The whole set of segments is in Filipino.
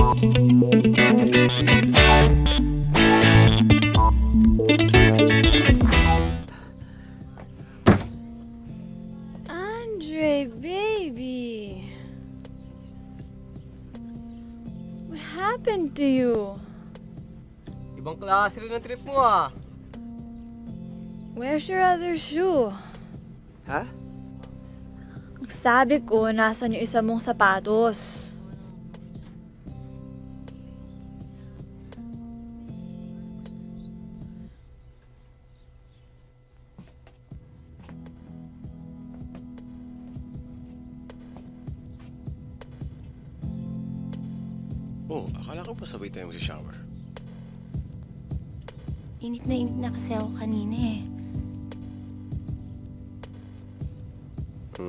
Andre, baby. What happened to you? Ibang klase rin ang trip mo ah. Where's your other shoe? Ha? Sabi ko, nasan yung isa mong sapatos? Oh, akala ko pa sabay tayo mag-shower. Init na kasi ako kanina eh. I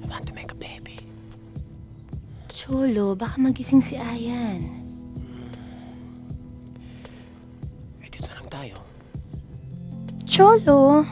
want to make a baby. Cholo, baka magising si Ayan. Eh, dito na lang tayo. Cholo!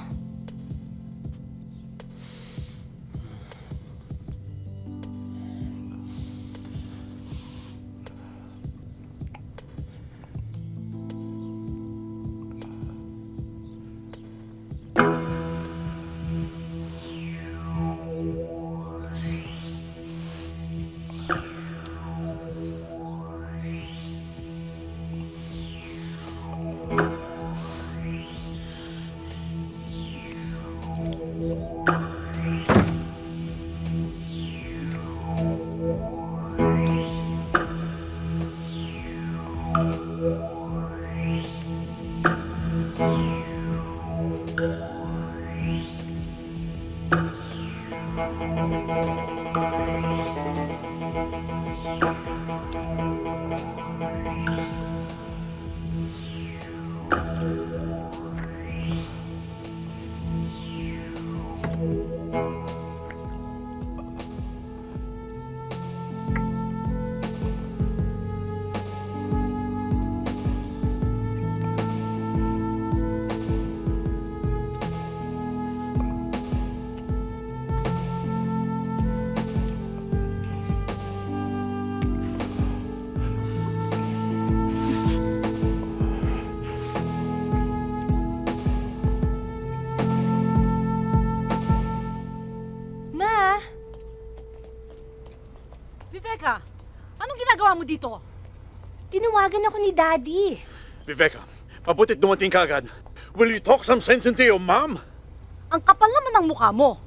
Viveka, anong ginagawa mo dito? Tinawagan ako ni Daddy. Viveka, mabutit dumating ka agad. Will you talk some sense into your mom? Ang kapal naman ng mukha mo.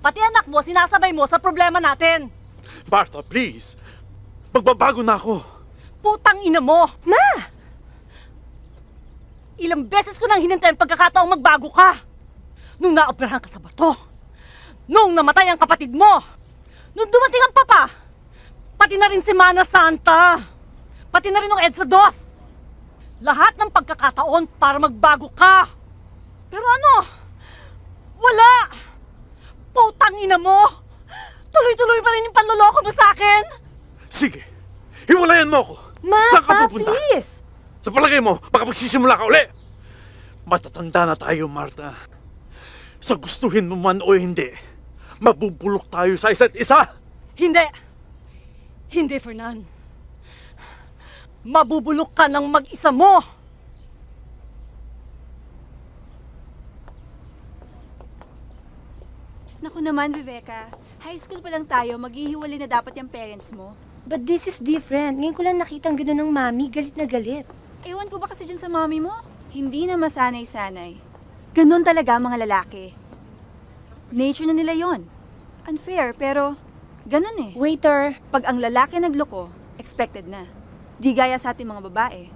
Pati anak mo, sinasabay mo sa problema natin. Martha, please. Magbabago na ako. Putang ina mo! Ma! Ilang beses ko nang hinintay ang pagkakataong magbago ka. Nung naoperahan ka sa bato. Nung namatay ang kapatid mo. Nung dumating ang papa. Pati na rin si Mana Santa. Pati na rin ang EDSA 2. Lahat ng pagkakataon para magbago ka. Pero ano? Wala! Putang ina mo! Tuloy-tuloy pa rin yung panloloko mo sa akin! Sige, hiwalayan mo ako. Ma, Saan ka Pa, pupunta? please! Sa palagay mo, baka magsisimula ka uli. Matatanda na tayo, Martha. Sa gustuhin mo man o hindi, mabubulok tayo sa isa't isa. Hindi! Hindi, Fernan. Mabubulok ka ng mag-isa mo! Naku naman, Viveka. High school pa lang tayo, maghihiwalay na dapat yung parents mo. But this is different. Ngayon ko lang nakitang gano'n ng mami, galit na galit. Ewan ko ba kasi dyan sa mommy mo? Hindi na masanay-sanay. Ganon talaga ang mga lalaki. Nature na nila yon. Unfair, pero ganon eh. Waiter! Pag ang lalaki nagloko, expected na. Di gaya sa ating mga babae.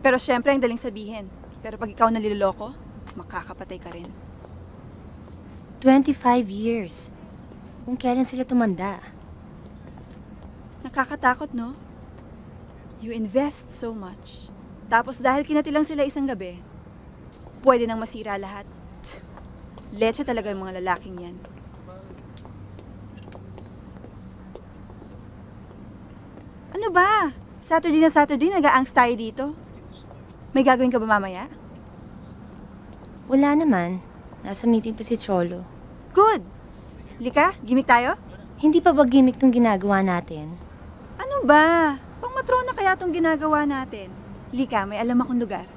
Pero syempre ang daling sabihin. Pero pag ikaw naliloloko, makakapatay ka rin. 25 years. Kung kailan sila tumanda. Nakakatakot, no? You invest so much. Tapos dahil kinatilang sila isang gabi, pwede nang masira lahat. Leche talaga yung mga lalaking yan. Ano ba? Saturday na Saturday, nag-a-angst tayo dito. May gagawin ka ba mamaya? Wala naman. Nasa meeting pa si Cholo. Good! Lika, gimik tayo? Hindi pa ba gimmick tong ginagawa natin? Ano ba? Pang matrona kaya tong ginagawa natin? Lika, may alam akong lugar.